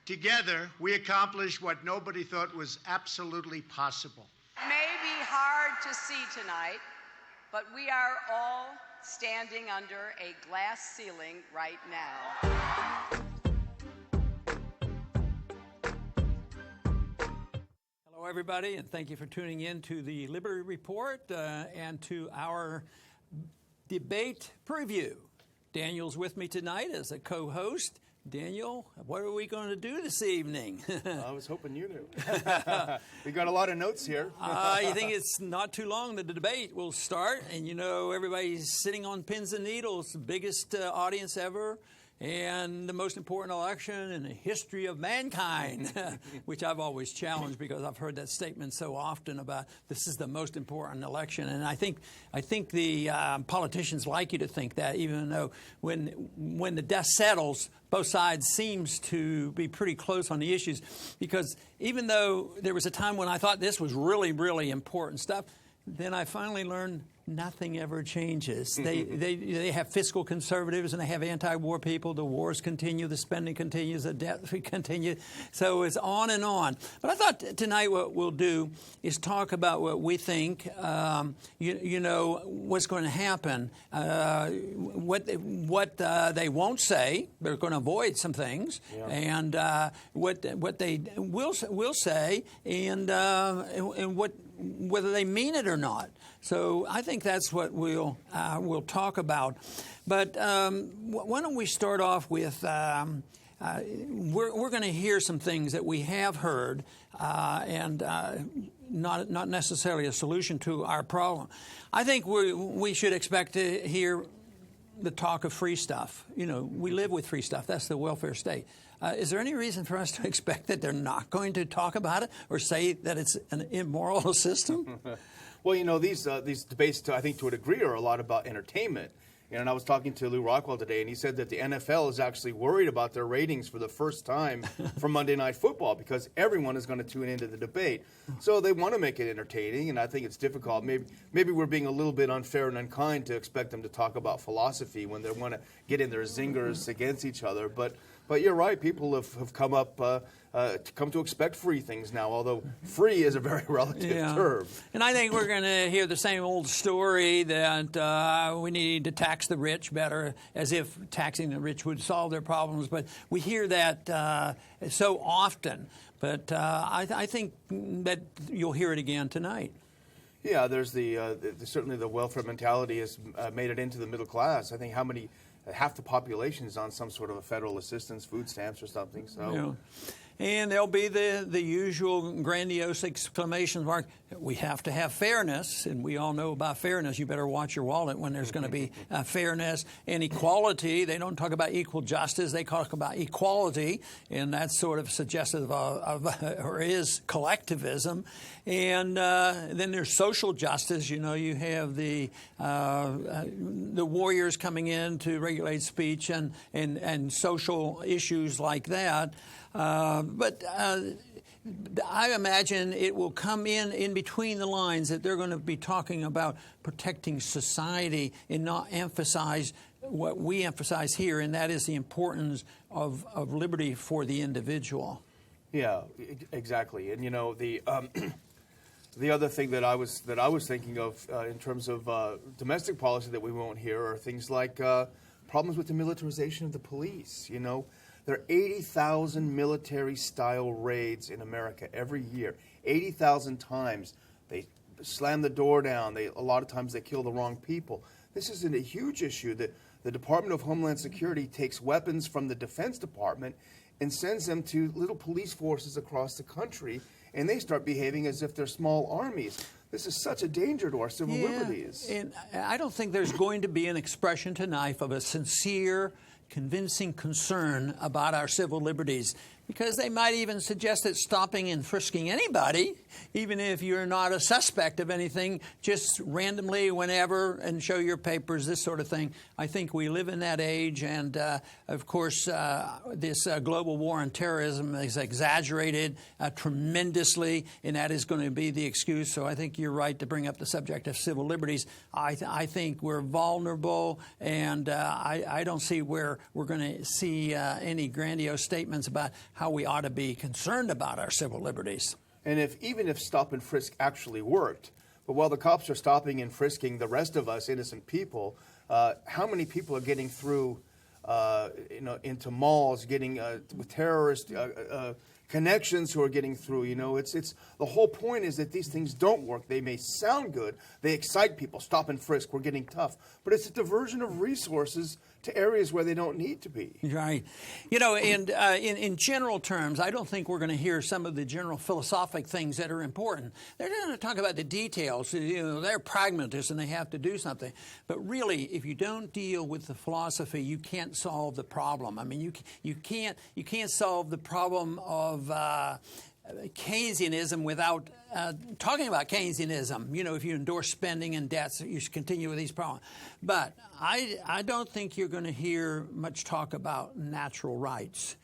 Together, we accomplished what nobody thought was absolutely possible. It may be hard to see tonight, but we are all standing under a glass ceiling right now. Hello, everybody, and thank you for tuning in to the Liberty Report and to our debate preview. Daniel's with me tonight as a co-host. Daniel, what are we going to do this evening? I was hoping you knew. We got a lot of notes here. You think it's not too long that the debate will start, and you know everybody's sitting on pins and needles, the biggest audience ever, and the most important election in the history of mankind, which I've always challenged because I've heard that statement so often about this is the most important election. And I think the politicians like you to think that, even though when the dust settles, both sides seems to be pretty close on the issues. Because even though there was a time when I thought this was really, really important stuff, then I finally learned nothing ever changes. They have fiscal conservatives and they have anti-war people. The wars continue, the spending continues, the debt continue. So it's on and on. But I thought tonight what we'll do is talk about what we think, what's going to happen, what they won't say. They're going to avoid some things, and what they will say, and whether they mean it or not. So I think that's what we'll talk about. But why don't we start off with we're going to hear some things that we have heard and not necessarily a solution to our problem. I think we should expect to hear the talk of free stuff. You know, we live with free stuff. That's the welfare state. Is there any reason for us to expect that they're not going to talk about it or say that it's an immoral system? Well, you know, these debates, I think, to a degree, are a lot about entertainment. And I was talking to Lou Rockwell today, and he said that the NFL is actually worried about their ratings for the first time for Monday Night Football because everyone is going to tune into the debate. So they want to make it entertaining, and I think it's difficult. Maybe we're being a little bit unfair and unkind to expect them to talk about philosophy when they want to get in their zingers against each other. But you're right. People have come to expect free things now, although free is a very relative term. And I think we're going to hear the same old story that we need to tax the rich better, as if taxing the rich would solve their problems. But we hear that so often. But I think that you'll hear it again tonight. Yeah, there's certainly the welfare mentality has made it into the middle class. I think half the population is on some sort of a federal assistance, food stamps or something. So. Yeah. And there'll be the usual grandiose exclamation mark. We have to have fairness, and we all know about fairness. You better watch your wallet when there's going to be fairness and equality. They don't talk about equal justice. They talk about equality, and that's sort of suggestive of or is collectivism. And then there's social justice. You know, you have the warriors coming in to regulate speech and social issues like that. But I imagine it will come in between the lines that they're going to be talking about protecting society and not emphasize what we emphasize here, and that is the importance of liberty for the individual. Yeah, exactly. And you know the other thing that I was thinking of in terms of domestic policy that we won't hear are things like problems with the militarization of the police. You know. There are 80,000 military-style raids in America every year. 80,000 times. They slam the door down. A lot of times they kill the wrong people. This is a huge issue that the Department of Homeland Security takes weapons from the Defense Department and sends them to little police forces across the country, and they start behaving as if they're small armies. This is such a danger to our civil liberties. And I don't think there's going to be an expression tonight of a sincere, convincing concern about our civil liberties, because they might even suggest that stopping and frisking anybody, even if you're not a suspect of anything, just randomly whenever and show your papers, this sort of thing. I think we live in that age, and of course this global war on terrorism is exaggerated tremendously, and that is going to be the excuse. So I think you're right to bring up the subject of civil liberties. I think we're vulnerable, and I don't see where we're going to see any grandiose statements about how we ought to be concerned about our civil liberties. And even if stop and frisk actually worked, but while the cops are stopping and frisking the rest of us innocent people, how many people are getting through, into malls, getting with terrorist connections who are getting through? It's the whole point is that these things don't work. They may sound good, they excite people. Stop and frisk, we're getting tough, but it's a diversion of resources to areas where they don't need to be. Right. And in general terms, I don't think we're going to hear some of the general philosophic things that are important. They're going to talk about the details. They're pragmatists and they have to do something. But really, if you don't deal with the philosophy, you can't solve the problem. I mean, you can't solve the problem of Keynesianism without talking about Keynesianism. If you endorse spending and debts, you should continue with these problems. But I don't think you're going to hear much talk about natural rights.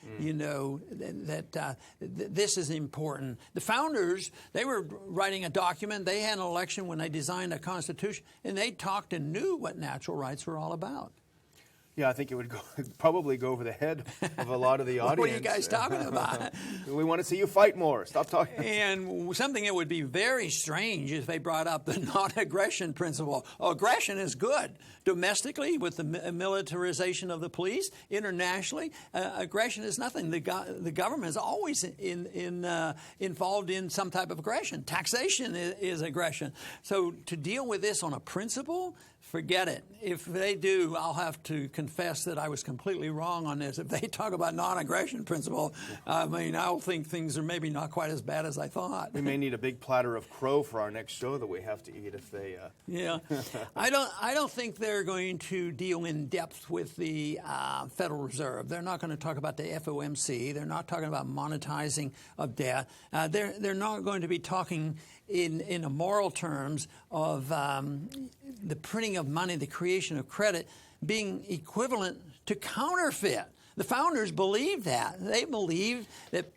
This is important. The founders, they were writing a document. They had an election when they designed a constitution, and they talked and knew what natural rights were all about. Yeah, I think it would probably go over the head of a lot of the audience. What are you guys talking about? We want to see you fight more. Stop talking. And something that would be very strange if they brought up the non-aggression principle. Aggression is good. Domestically, with the militarization of the police, internationally, aggression is nothing. The government is always involved in some type of aggression. Taxation is aggression. So to deal with this on a principle, forget it. If they do, I'll have to confess that I was completely wrong on this. If they talk about non-aggression principle, I'll think things are maybe not quite as bad as I thought. We may need a big platter of crow for our next show that we have to eat if they. Yeah, I don't think they're going to deal in depth with the Federal Reserve. They're not going to talk about the FOMC. They're not talking about monetizing of debt. They're not going to be talking in immoral terms of the printing of money, the creation of credit, being equivalent to counterfeit. The founders believed that. They believed that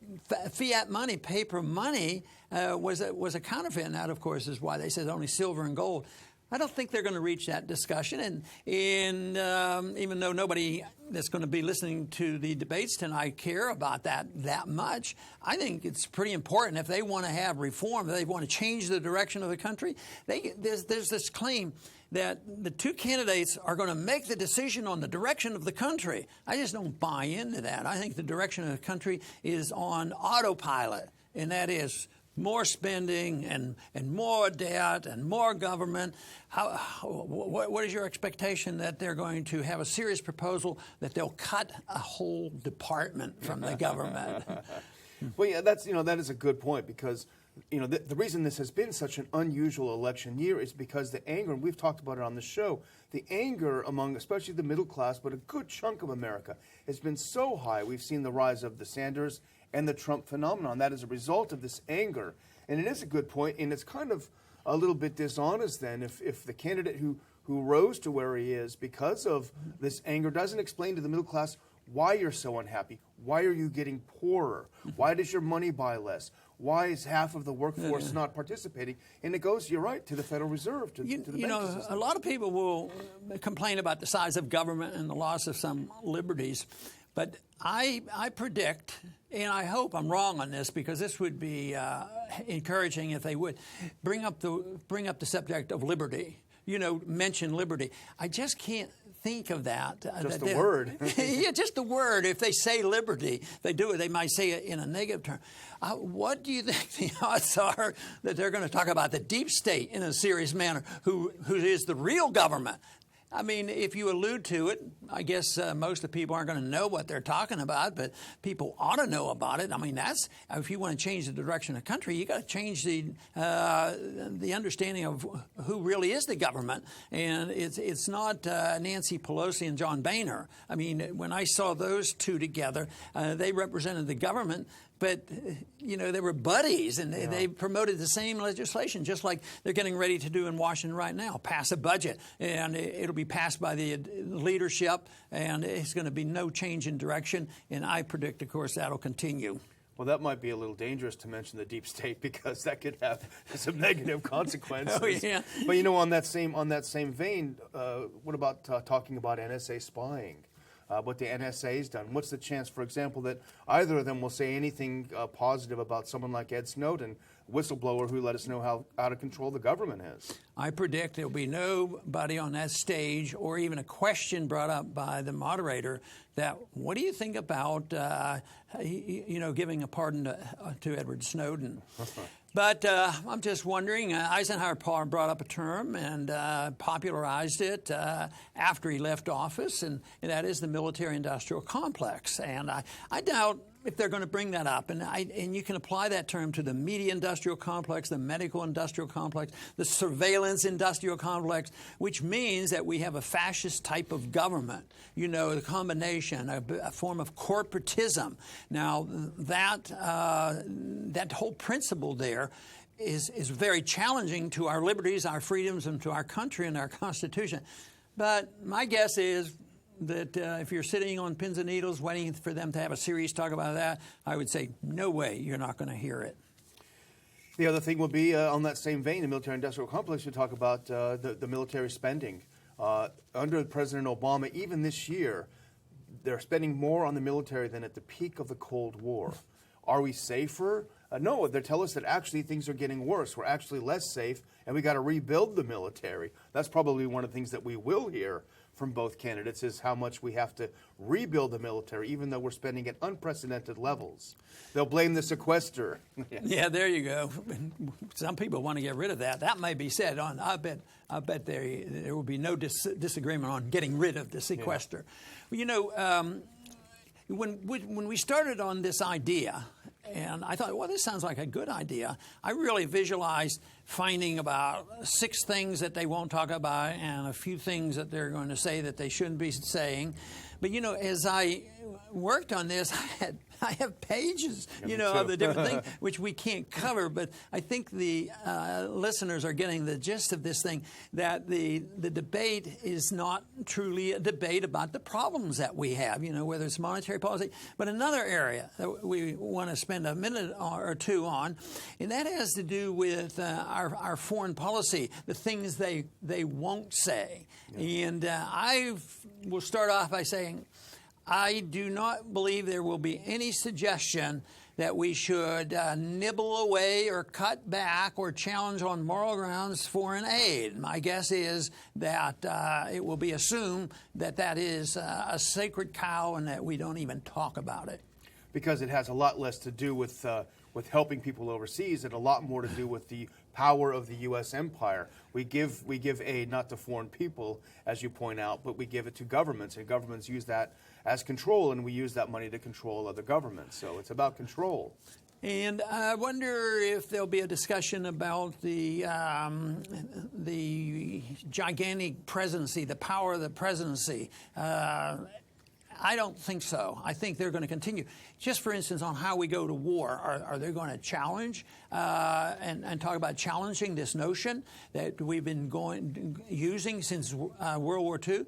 fiat money, paper money, was a counterfeit. And that, of course, is why they said only silver and gold. I don't think they're going to reach that discussion. And even though nobody that's going to be listening to the debates tonight care about that much, I think it's pretty important. If they want to have reform, if they want to change the direction of the country, there's this claim that the two candidates are going to make the decision on the direction of the country. I just don't buy into that. I think the direction of the country is on autopilot, and that is more spending and more debt and more government. What is your expectation that they're going to have a serious proposal that they'll cut a whole department from the government? Well, yeah, that is a good point, because the reason this has been such an unusual election year is because the anger, and we've talked about it on the show, the anger among especially the middle class, but a good chunk of America, has been so high. We've seen the rise of the Sanders and the Trump phenomenon. That is a result of this anger. And it is a good point, and it's kind of a little bit dishonest then if the candidate who rose to where he is because of this anger doesn't explain to the middle class why you're so unhappy. Why are you getting poorer? Why does your money buy less? Why is half of the workforce not participating? And it goes, you're right, to the Federal Reserve, to the banking system. A lot of people will complain about the size of government and the loss of some liberties. But I predict, and I hope I'm wrong on this, because this would be encouraging if they would bring up the subject of liberty. Mention liberty. I just can't think of that. Just the word. Yeah, just the word. If they say liberty, they do it. They might say it in a negative term. What do you think the odds are that they're going to talk about the deep state in a serious manner, who is the real government? I mean, if you allude to it, I guess most of the people aren't going to know what they're talking about, but people ought to know about it. I mean, if you want to change the direction of the country, you got to change the understanding of who really is the government. And it's not Nancy Pelosi and John Boehner. I mean, when I saw those two together, they represented the government. But, they were buddies, and they promoted the same legislation, just like they're getting ready to do in Washington right now, pass a budget. And it'll be passed by the leadership, and it's going to be no change in direction. And I predict, of course, that'll continue. Well, that might be a little dangerous to mention the deep state, because that could have some negative consequences. Oh, yeah. But, on that same vein, what about talking about NSA spying? what the NSA has done? What's the chance, for example, that either of them will say anything positive about someone like Ed Snowden, whistleblower who let us know how out of control the government is? I predict there will be nobody on that stage or even a question brought up by the moderator that, what do you think about, giving a pardon to Edward Snowden? But I'm just wondering, Eisenhower brought up a term and popularized it after he left office, and that is the military-industrial complex. And I doubt if they're going to bring that up. And you can apply that term to the media-industrial complex, the medical-industrial complex, the surveillance-industrial complex, which means that we have a fascist type of government, a combination, a form of corporatism. Now, that whole principle there is very challenging to our liberties, our freedoms, and to our country and our Constitution. But my guess is that if you're sitting on pins and needles waiting for them to have a serious talk about that, I would say, no way, you're not going to hear it. The other thing will be, on that same vein, the military-industrial complex, we talk about the military spending. Under President Obama, even this year, they're spending more on the military than at the peak of the Cold War. Are we safer? No, they tell us that actually things are getting worse. We're actually less safe, and we got to rebuild the military. That's probably one of the things that we will hear from both candidates, is how much we have to rebuild the military, even though we're spending at unprecedented levels. They'll blame the sequester. Yeah, there you go. Some people want to get rid of that. That may be said. I bet there will be no disagreement on getting rid of the sequester. Yeah. When we started on this idea, and I thought, well, this sounds like a good idea, I really visualized finding about 6 things that they won't talk about and a few things that they're going to say that they shouldn't be saying. But, as I worked on this, I have pages, of the different things, which we can't cover. But I think the listeners are getting the gist of this thing, that the debate is not truly a debate about the problems that we have, whether it's monetary policy. But another area that we want to spend a minute or two on, and that has to do with our foreign policy, the things they won't say. Yeah. And I will start off by saying, I do not believe there will be any suggestion that we should nibble away or cut back or challenge on moral grounds foreign aid. My guess is that it will be assumed that that is a sacred cow and that we don't even talk about it. Because it has a lot less to do with helping people overseas and a lot more to do with the power of the U.S. empire. We give aid not to foreign people, as you point out, but we give it to governments, and governments use that as control, and we use that money to control other governments. So it's about control. And I wonder if there'll be a discussion about the gigantic presidency, the power of the presidency. I don't think so. I think they're going to continue. Just for instance, on how we go to war, are they going to challenge and talk about challenging this notion that we've been using since World War II?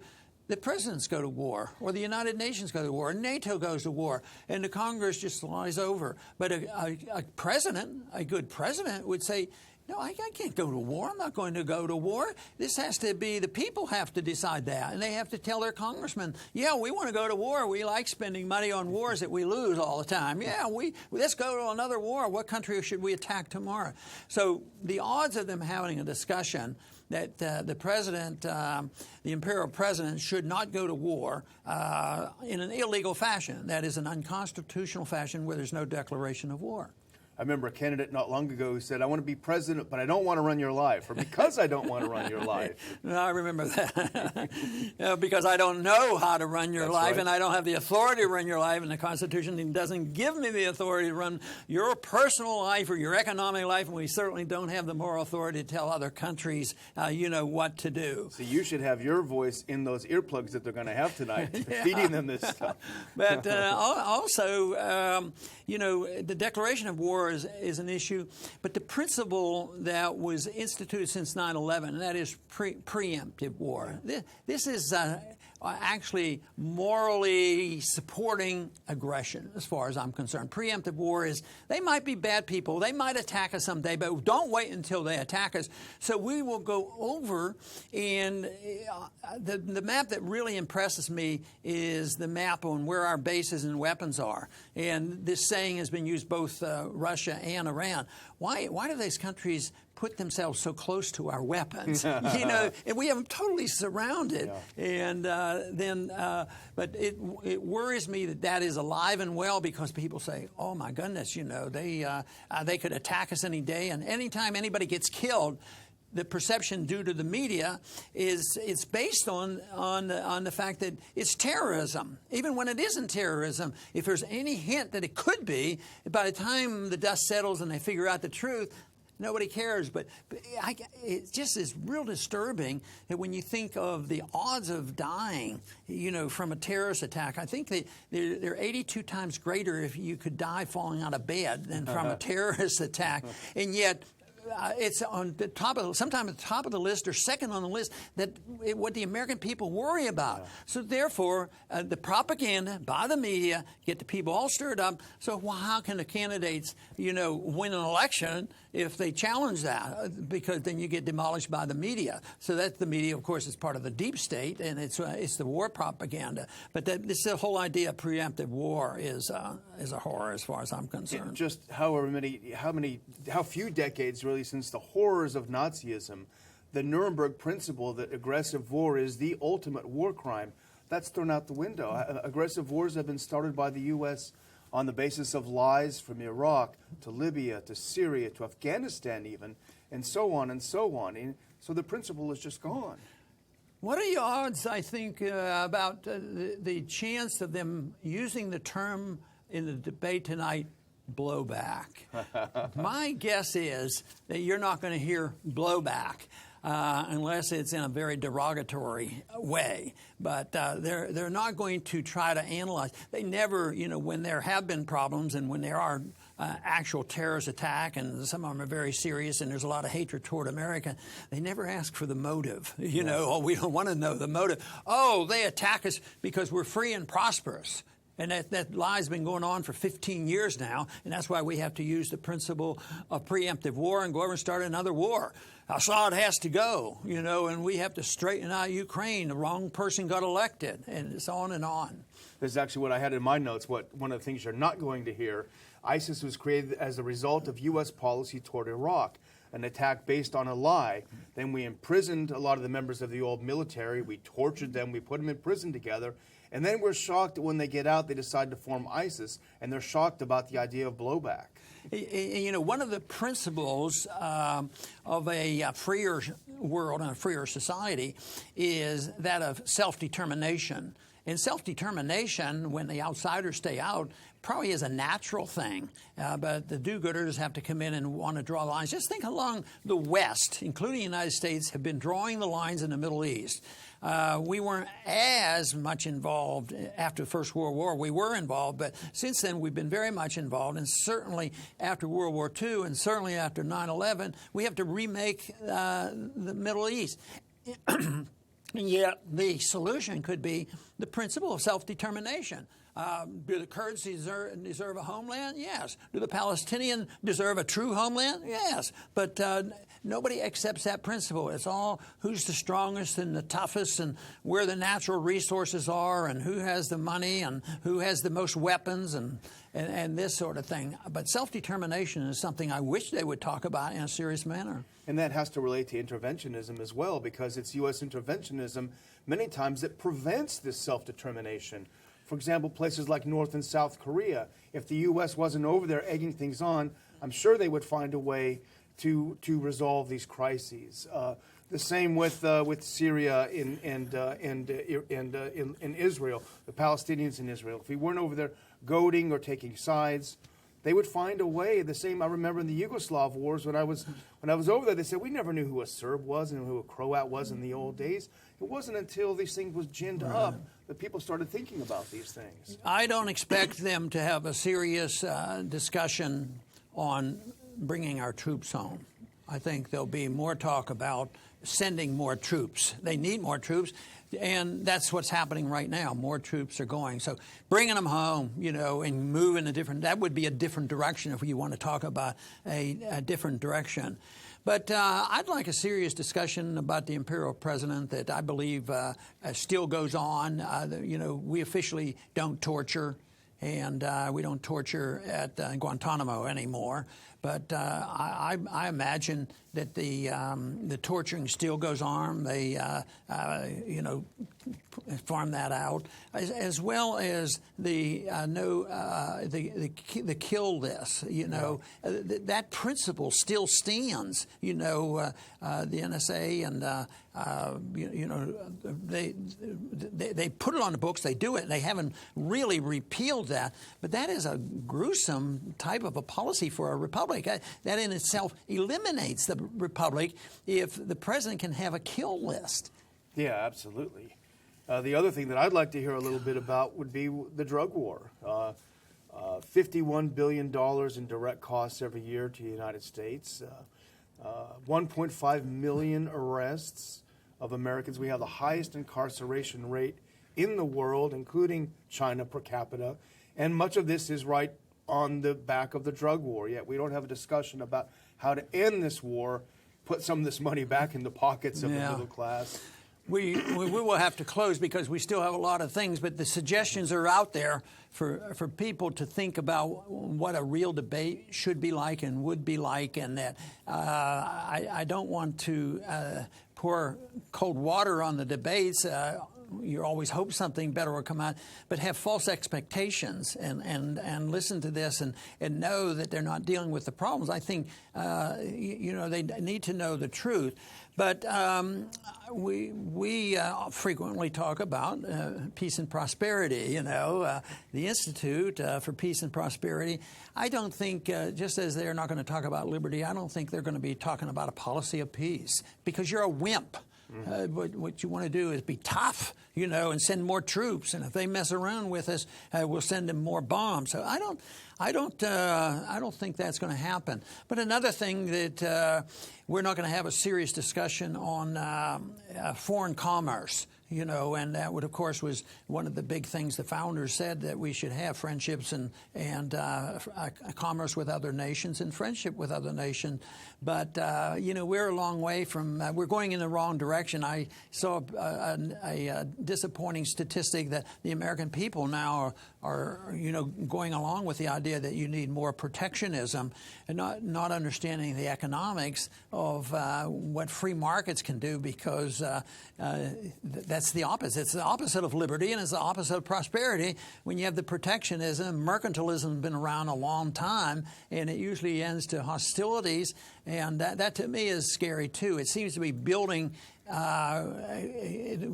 The presidents go to war, or the United Nations go to war, or NATO goes to war, and the Congress just lies over. But a president, a good president, would say, no, I can't go to war. I'm not going to go to war. This has to be, the people have to decide that. And they have to tell their congressmen, yeah, we want to go to war. We like spending money on wars that we lose all the time. Yeah, let's go to another war. What country should we attack tomorrow? So the odds of them having a discussion that the president, the imperial president, should not go to war in an illegal fashion, that is an unconstitutional fashion where there's no declaration of war. I remember a candidate not long ago who said, I want to be president, but I don't want to run your life, or because I don't want to run your life. No, I remember that. Because I don't know how to run your life, right. And I don't have the authority to run your life, and the Constitution doesn't give me the authority to run your personal life or your economic life, and we certainly don't have the moral authority to tell other countries, what to do. So you should have your voice in those earplugs that they're going to have tonight, yeah. Feeding them this stuff. But also, the declaration of war is an issue, but the principle that was instituted since 9/11, and that is preemptive war. This is actually morally supporting aggression, as far as I'm concerned. Preemptive war is, they might be bad people, they might attack us someday, but don't wait until they attack us. So we will go over, and the map that really impresses me is the map on where our bases and weapons are. And this saying has been used both Russia and Iran. Why do these countries put themselves so close to our weapons? And we have them totally surrounded. Yeah. And but it worries me that is alive and well, because people say, "Oh my goodness, they could attack us any day." And anytime anybody gets killed, the perception due to the media is it's based on the fact that it's terrorism. Even when it isn't terrorism, if there's any hint that it could be, by the time the dust settles and they figure out the truth, nobody cares. But it just is real disturbing that when you think of the odds of dying, from a terrorist attack, I think they're 82 times greater if you could die falling out of bed than from a terrorist attack. And yet, it's on the top of, sometimes at the top of the list or second on the list, what the American people worry about. Yeah. So therefore, the propaganda by the media get the people all stirred up. So how can the candidates, win an election if they challenge that? Because then you get demolished by the media. So that's the media, of course, is part of the deep state, and it's the war propaganda. But this the whole idea of preemptive war is a horror as far as I'm concerned. Just how few decades really since the horrors of Nazism, the Nuremberg principle that aggressive war is the ultimate war crime, that's thrown out the window. Aggressive wars have been started by the U.S. on the basis of lies, from Iraq to Libya to Syria to Afghanistan even, and so on and so on. And so the principle is just gone. What are the odds, I think, about the chance of them using the term in the debate tonight, blowback? My guess is that you're not going to hear blowback unless it's in a very derogatory way. But they're not going to try to analyze. They never, when there have been problems and when there are actual terrorist attack, and some of them are very serious, and there's a lot of hatred toward America, they never ask for the motive. We don't want to know the motive. Oh, they attack us because we're free and prosperous. And that lie's been going on for 15 years now, and that's why we have to use the principle of preemptive war and go over and start another war. Assad has to go, and we have to straighten out Ukraine. The wrong person got elected, and it's on and on. This is actually what I had in my notes. One of the things you're not going to hear. ISIS was created as a result of U.S. policy toward Iraq, an attack based on a lie. Then we imprisoned a lot of the members of the old military. We tortured them. We put them in prison together. And then we're shocked that when they get out, they decide to form ISIS, and they're shocked about the idea of blowback. One of the principles of a freer world and a freer society is that of self-determination. And self-determination, when the outsiders stay out, probably is a natural thing. But the do-gooders have to come in and want to draw lines. Just think along the West, including the United States, have been drawing the lines in the Middle East. We weren't as much involved after the First World War. We were involved, but since then we've been very much involved, and certainly after World War II and certainly after 9/11, we have to remake the Middle East. And yet the solution could be the principle of self-determination. Do the Kurds deserve a homeland? Yes. Do the Palestinians deserve a true homeland? Yes. But nobody accepts that principle. It's all who's the strongest and the toughest and where the natural resources are and who has the money and who has the most weapons and this sort of thing. But self-determination is something I wish they would talk about in a serious manner. And that has to relate to interventionism as well, because it's U.S. interventionism many times that prevents this self-determination. For example, places like North and South Korea, if the U.S. wasn't over there egging things on, I'm sure they would find a way to resolve these crises. The same with Syria and Israel, the Palestinians in Israel. If we weren't over there goading or taking sides, they would find a way. The same I remember in the Yugoslav wars when I was over there. They said we never knew who a Serb was and who a Croat was in the old days. It wasn't until these things was ginned up that people started thinking about these things. I don't expect them to have a serious discussion on bringing our troops home. I think there'll be more talk about sending more troops. They need more troops, and that's what's happening right now. More troops are going. So bringing them home, and moving that would be a different direction if you want to talk about a different direction. But I'd like a serious discussion about the imperial president that I believe still goes on. We officially don't torture, and we don't torture at Guantanamo anymore. But I imagine that the torturing still goes on. They, farm that out, as well as the kill list. That principle still stands. The NSA and they put it on the books. They do it. They haven't really repealed that. But that is a gruesome type of a policy for a republic. That in itself eliminates the republic if the president can have a kill list. Yeah, absolutely. The other thing that I'd like to hear a little bit about would be the drug war. $51 billion in direct costs every year to the United States. 1.5 million arrests of Americans. We have the highest incarceration rate in the world, including China per capita. And much of this is right on the back of the drug war. Yet we don't have a discussion about how to end this war, put some of this money back in the pockets of the middle class. We will have to close because we still have a lot of things, but the suggestions are out there for people to think about what a real debate should be like and would be like, and that I don't want to pour cold water on the debates. You always hope something better will come out, but have false expectations and listen to this and know that they're not dealing with the problems. I think, they need to know the truth. But we frequently talk about peace and prosperity, the Institute for Peace and Prosperity. I don't think, just as they're not going to talk about liberty, I don't think they're going to be talking about a policy of peace, because you're a wimp. What you want to do is be tough, and send more troops. And if they mess around with us, we'll send them more bombs. So I don't think that's going to happen. But another thing that we're not going to have a serious discussion on foreign commerce. And that would, of course, was one of the big things the founders said, that we should have friendships and commerce with other nations and friendship with other nations. But, we're a long way from, we're going in the wrong direction. I saw a disappointing statistic that the American people now are going along with the idea that you need more protectionism and not understanding the economics of what free markets can do, because that's the opposite. It's the opposite of liberty, and it's the opposite of prosperity. When you have the protectionism, mercantilism has been around a long time, and it usually ends to hostilities, and that to me is scary too. It seems to be building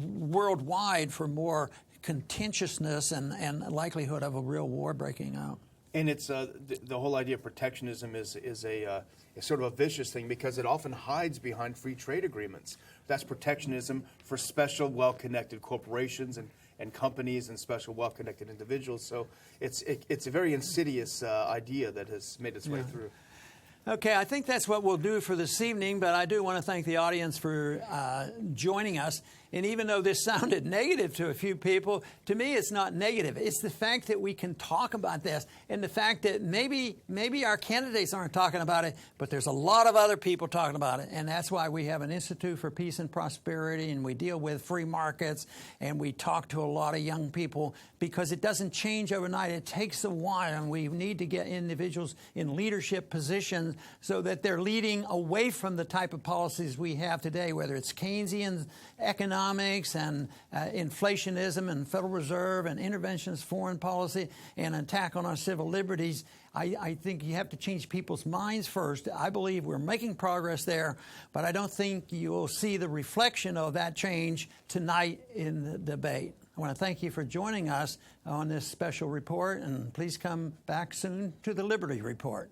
worldwide for more contentiousness and likelihood of a real war breaking out. And it's the whole idea of protectionism is a sort of a vicious thing, because it often hides behind free trade agreements. That's protectionism for special, well-connected corporations and companies and special, well-connected individuals. So it's a very insidious idea that has made its way through. Okay, I think that's what we'll do for this evening, but I do want to thank the audience for joining us. And even though this sounded negative to a few people, to me it's not negative. It's the fact that we can talk about this, and the fact that maybe our candidates aren't talking about it, but there's a lot of other people talking about it. And that's why we have an Institute for Peace and Prosperity, and we deal with free markets, and we talk to a lot of young people, because it doesn't change overnight. It takes a while, and we need to get individuals in leadership positions so that they're leading away from the type of policies we have today, whether it's Keynesian economics and inflationism and Federal Reserve and interventionist foreign policy and attack on our civil liberties. I think you have to change people's minds first. I believe we're making progress there, but I don't think you'll see the reflection of that change tonight in the debate. I want to thank you for joining us on this special report, and please come back soon to the Liberty Report.